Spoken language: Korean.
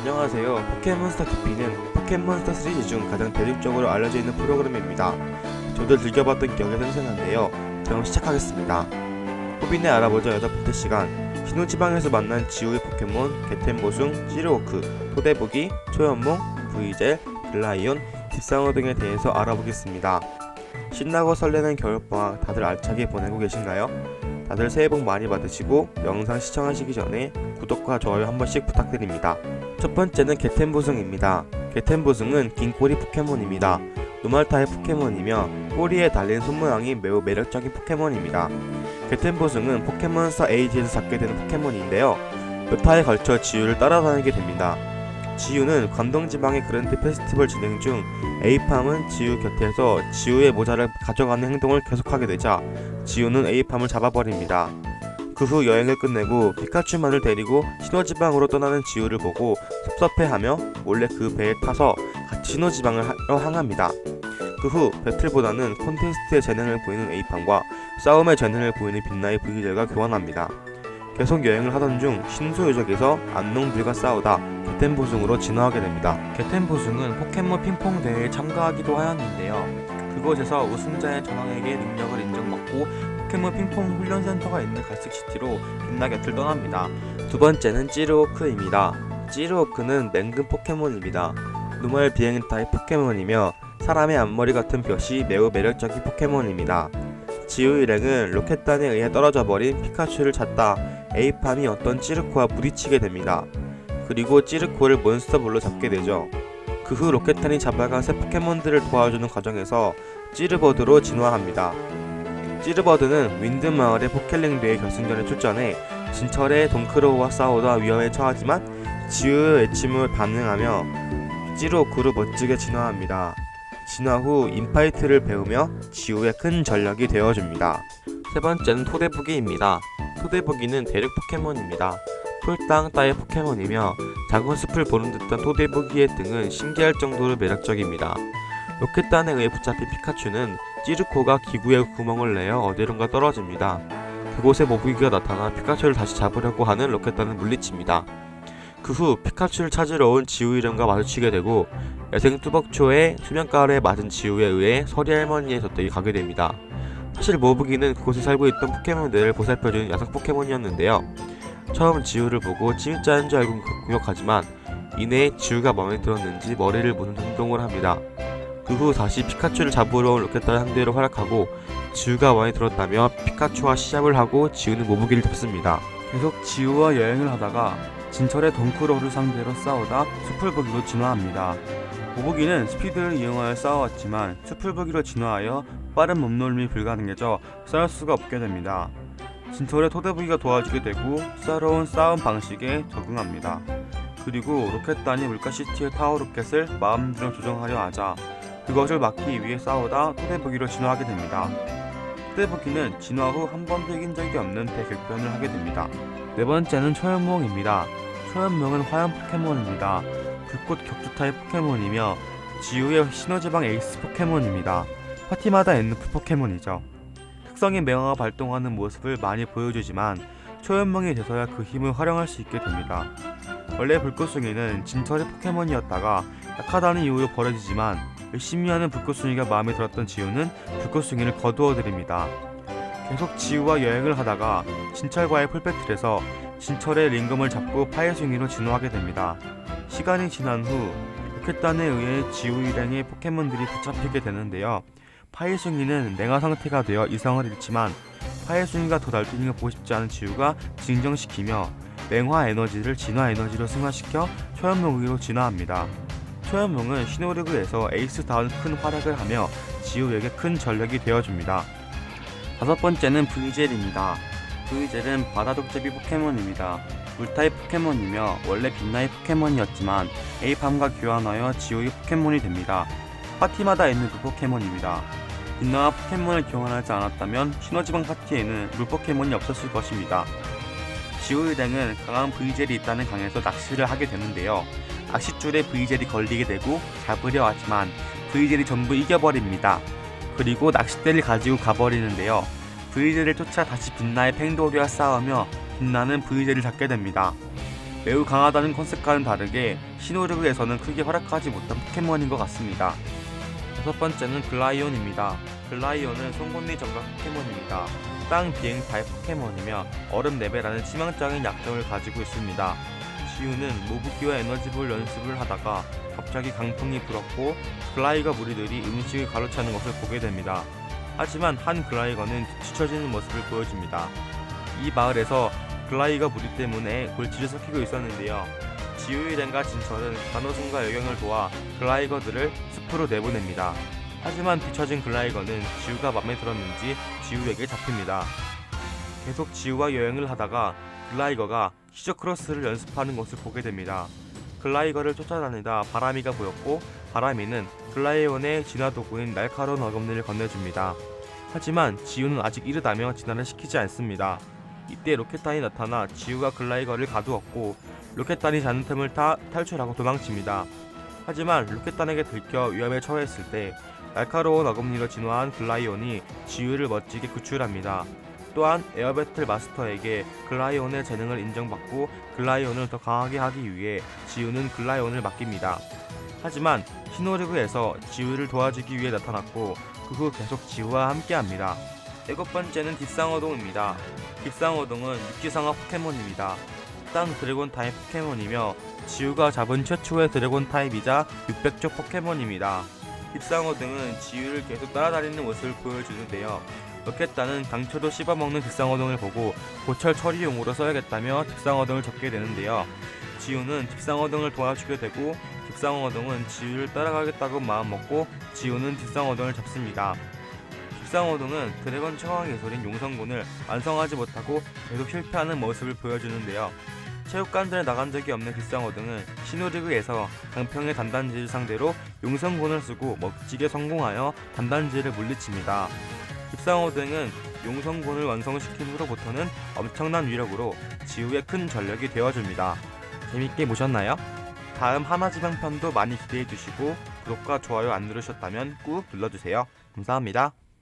안녕하세요. 포켓몬스터 TP는 포켓몬스터 시리즈 중 가장 대중적으로 알려져 있는 프로그램입니다. 저도 즐겨봤던 기억이 생생한데요. 그럼 시작하겠습니다. 호빈의 알아보자 8번째 시간. 신호지방에서 만난 지우의 포켓몬 게텐보숭, 찌르호크, 토대보기, 초연몽, 브이젤, 글라이온, 딥상어 등에 대해서 알아보겠습니다. 신나고 설레는 겨울방학 다들 알차게 보내고 계신가요? 다들 새해 복 많이 받으시고 영상 시청하시기 전에 구독과 좋아요 한 번씩 부탁드립니다. 첫 번째는 게텐보숭입니다. 게텐보숭은 긴 꼬리 포켓몬입니다. 노말타입 포켓몬이며 꼬리에 달린 손모양이 매우 매력적인 포켓몬입니다. 게텐보숭은 포켓몬스터 에이지에서 잡게 되는 포켓몬인데요. 몇 화에 걸쳐 지우를 따라다니게 됩니다. 지우는 관동지방의 그랜드 페스티벌 진행 중 에이팜은 지우 곁에서 지우의 모자를 가져가는 행동을 계속하게 되자 지우는 에이팜을 잡아버립니다. 그 후 여행을 끝내고 피카츄만을 데리고 신호지방으로 떠나는 지우를 보고 섭섭해하며 몰래 그 배에 타서 같이 신호지방을 향합니다. 그 후 배틀보다는 콘테스트의 재능을 보이는 에이팜과 싸움의 재능을 보이는 빛나의 브이젤과 교환합니다. 계속 여행을 하던 중 신수유적에서 안농들과 싸우다 게텐보숭으로 진화하게 됩니다. 게텐보숭은 포켓몬 핑퐁 대회에 참가하기도 하였는데요. 그곳에서 우승자의 전왕에게 능력을 인정받고 포켓몬 핑퐁 훈련센터가 있는 갈색시티로 빛나 곁을 떠납니다. 두 번째는 찌르호크입니다. 찌르호크는 맹금 포켓몬입니다. 노말 비행 타입 포켓몬이며 사람의 앞머리 같은 볕이 매우 매력적인 포켓몬입니다. 지우 일행은 로켓단에 의해 떨어져 버린 피카츄를 찾다 에이팜이 어떤 찌르코와 부딪히게 됩니다. 그리고 찌르코를 몬스터볼로 잡게 되죠. 그 후 로켓단이 잡아간 새 포켓몬들을 도와주는 과정에서 찌르버드로 진화합니다. 찌르버드는 윈드마을의 포켓링대회 결승전에 출전해 진철의 동크로우와 싸우다 위험에 처하지만 지우의 외침을 반응하며 찌르호크로 멋지게 진화합니다. 진화 후 인파이트를 배우며 지우의 큰 전력이 되어줍니다. 세 번째는 토대보기입니다. 토대보기는 대륙 포켓몬입니다. 풀땅 따의 포켓몬이며 작은 숲을 보는 듯한 토대보기의 등은 신기할 정도로 매력적입니다. 로켓단에 의해 붙잡힌 피카츄는 찌르코가 기구에 구멍을 내어 어디론가 떨어집니다. 그곳에 모부기가 나타나 피카츄를 다시 잡으려고 하는 로켓단을 물리칩니다. 그 후 피카츄를 찾으러 온 지우 일행과 마주치게 되고 야생 뚜벅초의 수면가루에 맞은 지우에 의해 서리 할머니의 곁에 가게 됩니다. 사실 모부기는 그곳에 살고 있던 포켓몬들을 보살펴주는 야생 포켓몬이었는데요. 처음 지우를 보고 침입자인 줄 알고 공격하지만 이내에 지우가 마음에 들었는지 머리를 무는 행동을 합니다. 그 후 다시 피카츄를 잡으러 온 로켓단 상대로 활약하고 지우가 마음에 들었다며 피카츄와 시합을 하고 지우는 모부기를 잡습니다. 계속 지우와 여행을 하다가 진철의 덩크로우를 상대로 싸우다 수풀보기로 진화합니다. 모부기는 스피드를 이용하여 싸워왔지만 수풀보기로 진화하여 빠른 몸놀림이 불가능해져 싸울 수가 없게 됩니다. 진철의 토대보기가 도와주게 되고 새로운 싸움 방식에 적응합니다. 그리고 로켓단이 물가시티의 타워로켓을 마음대로 조정하려 하자 그것을 막기 위해 싸우다 토대보기로 진화하게 됩니다. 토대보기는 진화 후 한 번도 이긴 적이 없는 대격변을 하게 됩니다. 네 번째는 초연몽입니다. 초연몽은 화염 포켓몬입니다. 불꽃 격투 타입 포켓몬이며 지우의 신호지방 에이스 포켓몬입니다. 파티마다 있는 포켓몬이죠. 특성인 맹화가 발동하는 모습을 많이 보여주지만 초연몽이 돼서야 그 힘을 활용할 수 있게 됩니다. 원래 불꽃숭이는 진철의 포켓몬이었다가 약하다는 이유로 버려지지만 열심히 하는 불꽃숭이가 마음에 들었던 지우는 불꽃숭이를 거두어들입니다. 계속 지우와 여행을 하다가 진철과의 풀배틀에서 진철의 링검을 잡고 파이숭이로 진화하게 됩니다. 시간이 지난 후 로켓단에 의해 지우 일행의 포켓몬들이 붙잡히게 되는데요. 파이숭이는 맹화 상태가 되어 이성을 잃지만 파이숭이가 더 날뛰는 걸 보고 싶지 않은 지우가 진정시키며 맹화 에너지를 진화 에너지로 승화시켜 초연몽으로 진화합니다. 초연몽은 신호리그에서 에이스다운 큰 활약을 하며 지우에게 큰 전력이 되어줍니다. 다섯 번째는 브이젤입니다. 브이젤은 바다독제비 포켓몬입니다. 물타입 포켓몬이며 원래 빛나의 포켓몬이었지만 에이팜과 교환하여 지우의 포켓몬이 됩니다. 파티마다 있는 그 포켓몬입니다. 빛나와 포켓몬을 교환하지 않았다면 신호지방 파티에는 물 포켓몬이 없었을 것입니다. 지우 일행은 강한 브이젤이 있다는 강에서 낚시를 하게 되는데요. 낚싯줄에 브이젤이 걸리게 되고 잡으려 하지만 브이젤이 전부 이겨버립니다. 그리고 낚싯대를 가지고 가버리는데요. 브이젤을 쫓아 다시 빛나의 팽도리와 싸우며 빛나는 브이젤을 잡게 됩니다. 매우 강하다는 컨셉과는 다르게 시노리그에서는 크게 활약하지 못한 포켓몬인 것 같습니다. 다섯 번째는 글라이온입니다. 글라이온은 송곳니 정각 포켓몬입니다. 땅 비행 타입 포켓몬이며 얼음 레벨하는 치명적인 약점을 가지고 있습니다. 지우는 모브기와 에너지볼 연습을 하다가 갑자기 강풍이 불었고 글라이거 무리들이 음식을 가로채는 것을 보게 됩니다. 하지만 한 글라이거는 뒤처지는 모습을 보여줍니다. 이 마을에서 글라이거 무리 때문에 골치를 썩히고 있었는데요. 지우이렌과 진철은 간호순과 여경을 도와 글라이거들을 숲으로 내보냅니다. 하지만 뒤처진 글라이거는 지우가 마음에 들었는지 지우에게 잡힙니다. 계속 지우와 여행을 하다가 글라이거가 시저크로스를 연습하는 것을 보게 됩니다. 글라이거를 쫓아다니다 바람이가 보였고 바람이는 글라이온의 진화 도구인 날카로운 어금니를 건네줍니다. 하지만 지우는 아직 이르다며 진화를 시키지 않습니다. 이때 로켓단이 나타나 지우가 글라이거를 가두었고 로켓단이 자는 틈을 탈출하고 도망칩니다. 하지만 로켓단에게 들켜 위험에 처했을 때 날카로운 어금니로 진화한 글라이온이 지우를 멋지게 구출합니다. 또한 에어배틀 마스터에게 글라이온의 재능을 인정받고 글라이온을 더 강하게 하기 위해 지우는 글라이온을 맡깁니다. 하지만 시노리그에서 지우를 도와주기 위해 나타났고 그 후 계속 지우와 함께합니다. 일곱 번째는 딥상어동입니다. 딥상어동은 육지상어 포켓몬입니다. 땅 드래곤 타입 포켓몬이며 지우가 잡은 최초의 드래곤 타입이자 600조 포켓몬입니다. 딥상어동은 지우를 계속 따라다니는 모습을 보여주는데요. 로켓단은 강초도 씹어먹는 딥상어동을 보고 고철 처리용으로 써야겠다며 딥상어동을 잡게 되는데요. 지우는 딥상어동을 도와주게 되고 딥상어동은 지우를 따라가겠다고 마음먹고 지우는 딥상어동을 잡습니다. 딥상어동은 드래곤 최강 예술인 용성군을 완성하지 못하고 계속 실패하는 모습을 보여주는데요. 체육관전에 나간 적이 없는 딥상어동은 시노리그에서 강평의 단단지를 상대로 용성군을 쓰고 멋지게 성공하여 단단지를 물리칩니다. 딥상어동은 용성군을 완성시킨 후로부터는 엄청난 위력으로 지우의 큰 전력이 되어줍니다. 재밌게 보셨나요? 다음 하나지방편도 많이 기대해주시고 구독과 좋아요 안 누르셨다면 꾹 눌러주세요. 감사합니다.